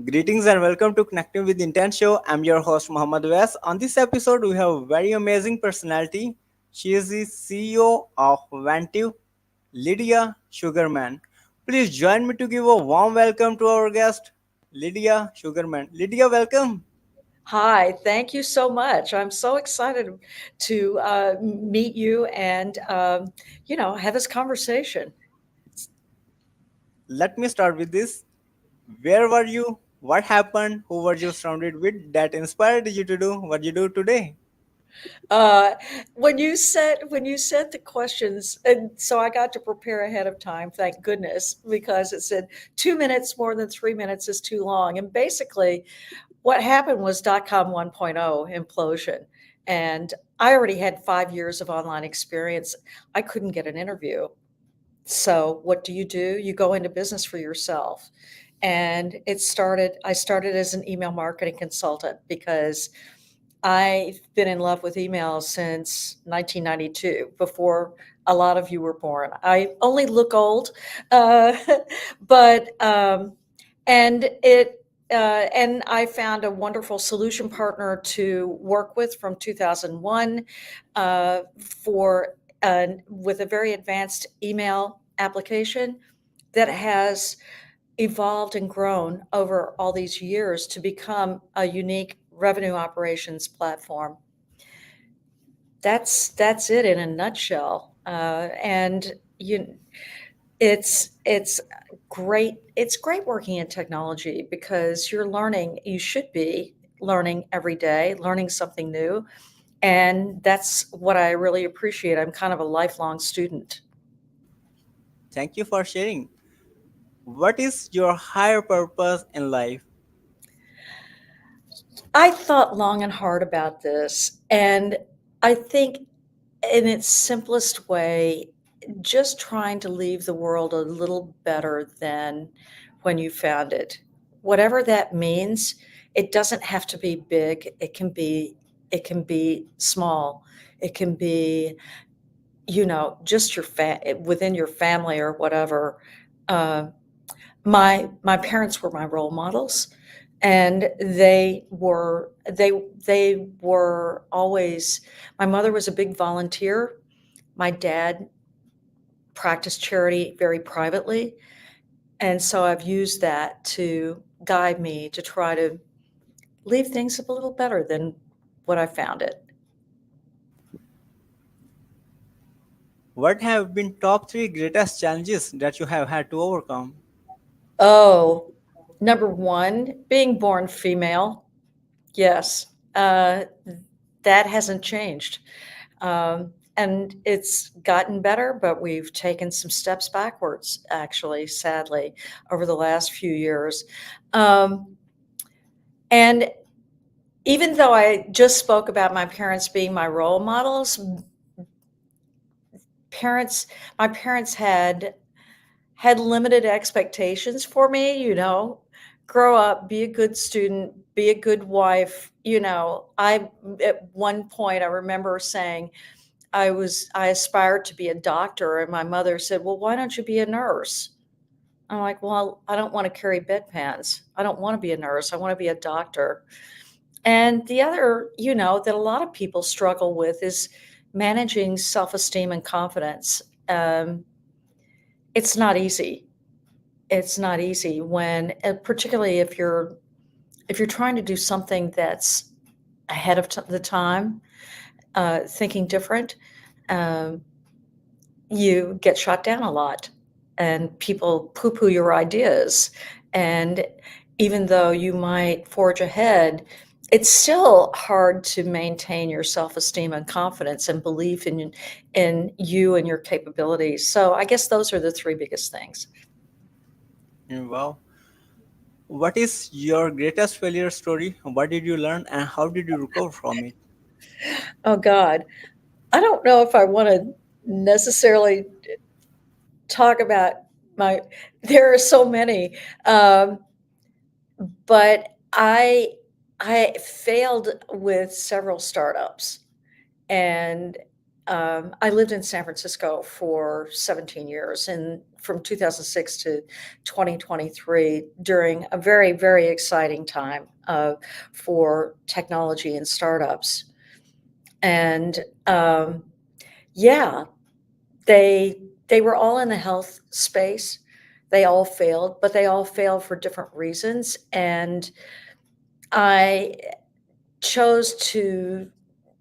Greetings and welcome to Connecting with Intent Show. I'm your host Muhammad Awais. On this episode, we have a very amazing personality. She is the CEO of Ventive, Lydia Sugarman. Please join me to give a warm welcome to our guest, Lydia Sugarman. Lydia, welcome. Hi, thank you so much. I'm so excited to meet you and have this conversation. Let me start with this. Where were you? What happened? Who were you surrounded with that inspired you to do what you do today? Uh, when you said the questions, and so I got to prepare ahead of time. Thank goodness, because it said 2 minutes more than 3 minutes is too long. And basically, what happened was .com 1.0 implosion, and I already had 5 years of online experience. I couldn't get an interview. So what do? You go into business for yourself. And I started as an email marketing consultant because I've been in love with email since 1992, before a lot of you were born. I only look old, uh, but and I found a wonderful solution partner to work with from 2001 for with a very advanced email application that has evolved and grown over all these years to become a unique revenue operations platform. That's it in a nutshell. And you, it's great. It's great working in technology because you're learning. You should be learning every day, learning something new, and that's what I really appreciate. I'm kind of a lifelong student. Thank you for sharing. What is your higher purpose in life? I thought long and hard about this, and I think in its simplest way, just trying to leave the world a little better than when you found it. Whatever that means, it doesn't have to be big. It can be small. It can be, just within your family or whatever. Uh, my parents were my role models, and they were always. My mother was a big volunteer. My dad practiced charity very privately, and so I've used that to guide me to try to leave things a little better than what I found it. What have been top three greatest challenges that you have had to overcome? Oh, number one, being born female. Yes, that hasn't changed. And it's gotten better, but we've taken some steps backwards, actually, sadly, over the last few years. Um, and even though I just spoke about my parents being my role models, parents, my parents had limited expectations for me, grow up, be a good student, be a good wife. I at one point I remember saying I aspired to be a doctor, and my mother said, "Well, why don't you be a nurse?" I'm like, "Well, I don't want to carry bedpans. I don't want to be a nurse. I want to be a doctor." And the other, that a lot of people struggle with is managing self-esteem and confidence. Um, it's not easy. It's not easy particularly if you're trying to do something that's ahead of the time, thinking different. Um, you get shot down a lot, and people poo-poo your ideas. And even though you might forge ahead, it's still hard to maintain your self-esteem and confidence and belief in you and your capabilities. So I guess those are the three biggest things. Wow. What is your greatest failure story? What did you learn and how did you recover from it? Oh God, I don't know if I want to necessarily talk about my. There are so many, um, but I failed with several startups, and I lived in San Francisco for 17 years, and from 2006 to 2023 during a very, very exciting time for technology and startups. And yeah, they they were all in the health space. They all failed, but they all failed for different reasons. And I chose to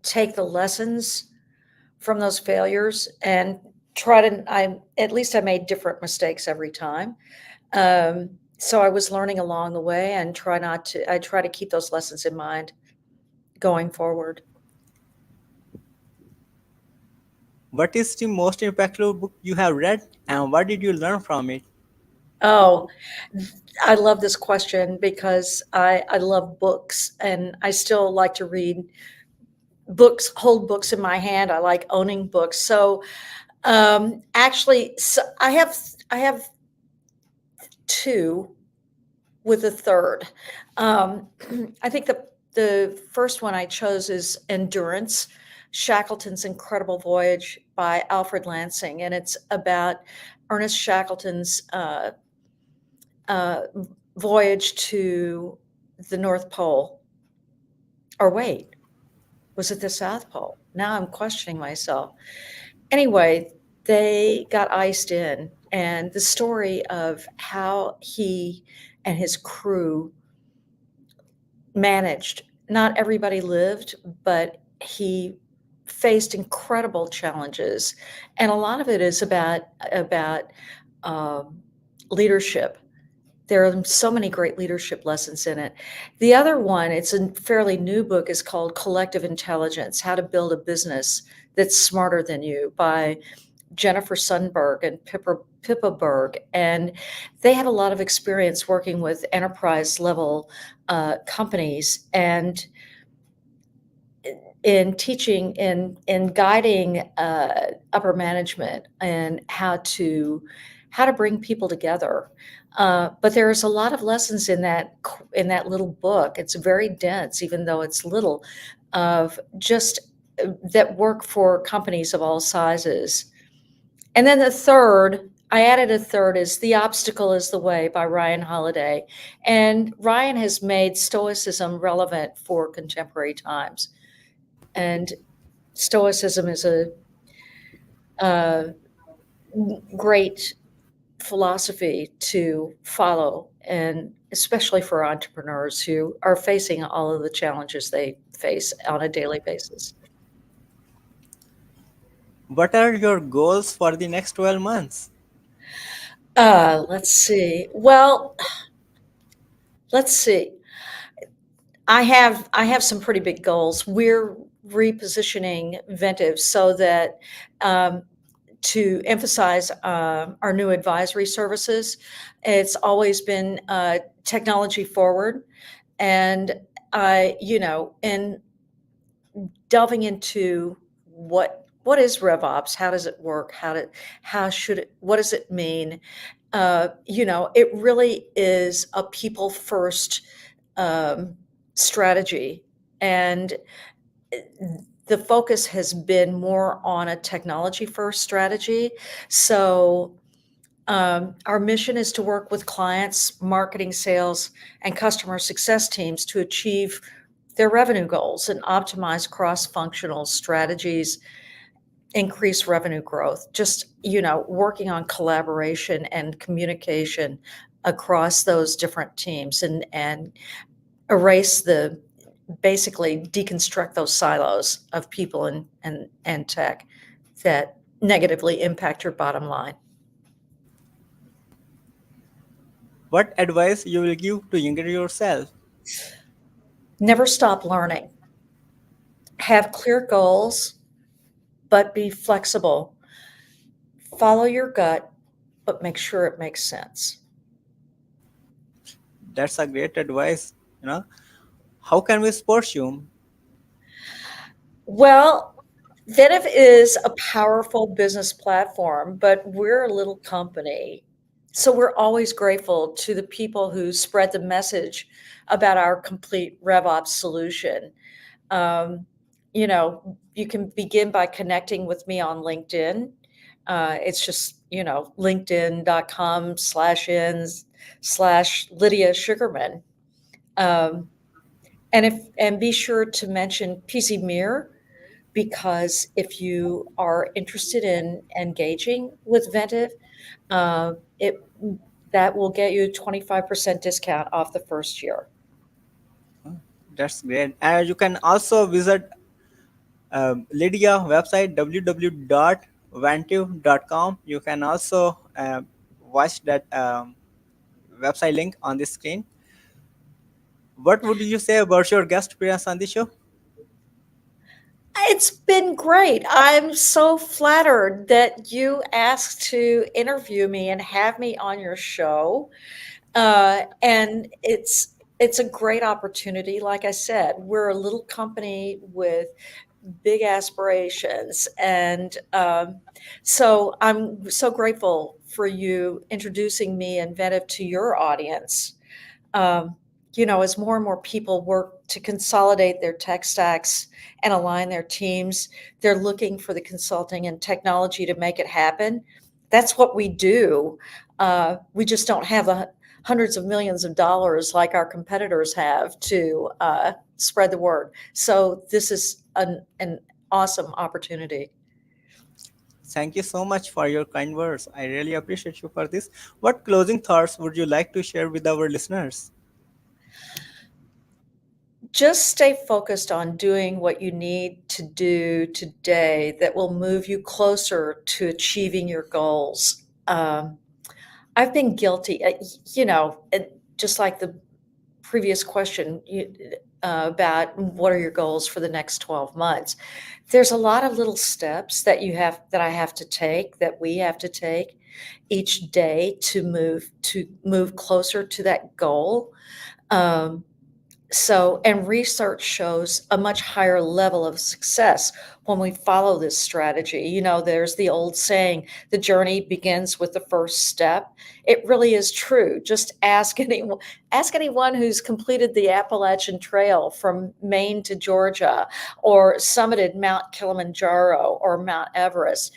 take the lessons from those failures and try to I at least I made different mistakes every time. So I was learning along the way and I try to keep those lessons in mind going forward. What is the most impactful book you have read, and what did you learn from it? Oh, I love this question because I love books and I still like to read books, hold books in my hand. I like owning books. So actually, I have two with a third. Um, I think the first one I chose is Endurance, Shackleton's Incredible Voyage by Alfred Lansing, and it's about Ernest Shackleton's uh, voyage to the North Pole. Or wait, was it the South Pole? Now I'm questioning myself. Anyway, they got iced in, and the story of how he and his crew managed. Not everybody lived, but he faced incredible challenges, and a lot of it is about um, leadership. There are so many great leadership lessons in it. The other one, it's a fairly new book, is called Collective Intelligence: How to Build a Business That's Smarter Than You by Jennifer Sundberg and Pippa Berg. And they have a lot of experience working with enterprise level companies and in teaching in guiding upper management and how to bring people together. But there's a lot of lessons in that little book. It's very dense, even though it's little, of just that work for companies of all sizes. And then the third, I added a third, is The Obstacle is the Way by Ryan Holiday. And Ryan has made Stoicism relevant for contemporary times. And Stoicism is a uh, great philosophy to follow, and especially for entrepreneurs who are facing all of the challenges they face on a daily basis. What are your goals for the next 12 months? Let's see. Well, let's see. I have some pretty big goals. We're repositioning Ventive so that um, to emphasize our new advisory services. It's always been technology forward, and in delving into what is RevOps, how does it work, how should it, what does it mean? It really is a people first um, strategy, and the focus has been more on a technology first strategy. So our mission is to work with clients, marketing, sales, and customer success teams to achieve their revenue goals and optimize cross functional strategies, increase revenue growth. Just, working on collaboration and communication across those different teams and erase the basically deconstruct those silos of people and tech that negatively impact your bottom line. What advice you will give to younger yourself? Never stop learning. Have clear goals, but be flexible. Follow your gut, but make sure it makes sense. That's a great advice. You know, how can we support you? Well, Ventive is a powerful business platform, but we're a little company. So we're always grateful to the people who spread the message about our complete RevOps solution. Um, you can begin by connecting with me on LinkedIn. It's just, linkedin.com/in/Lydia Sugarman. Um, and be sure to mention Pzmeer, because if you are interested in engaging with Ventive, it that will get you a 25% discount off the first year. That's great. And you can also visit Lydia website www.vantive.com. You can also watch that website link on the screen. What would you say about your guest appearance on the show? It's been great. I'm so flattered that you asked to interview me and have me on your show. And it's a great opportunity. Like I said, we're a little company with big aspirations, and so I'm so grateful for you introducing me and Ventive to your audience. um, as more and more people work to consolidate their tech stacks and align their teams, they're looking for the consulting and technology to make it happen. That's what we do. We just don't have the hundreds of millions of dollars like our competitors have to spread the word. So this is an awesome opportunity. Thank you so much for your kind words. I really appreciate you for this. What closing thoughts would you like to share with our listeners? Just stay focused on doing what you need to do today that will move you closer to achieving your goals. I've been guilty, just like the previous question about what are your goals for the next 12 months. There's a lot of little steps that I have to take, that we have to take each day to move closer to that goal. Um, and research shows a much higher level of success when we follow this strategy. There's the old saying, the journey begins with the first step. It really is true. Just ask anyone who's completed the Appalachian Trail from Maine to Georgia, or summited Mount Kilimanjaro or Mount Everest.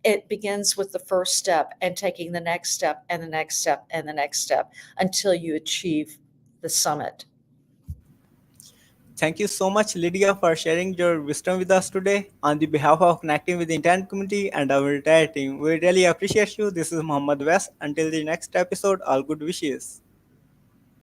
It begins with the first step, and taking the next step and the next step and the next step until you achieve the summit. Thank you so much, Lydia, for sharing your wisdom with us today. On the behalf of Connecting with the Intent community and our entire team, we really appreciate you. This is Muhammad West. Until the next episode, all good wishes.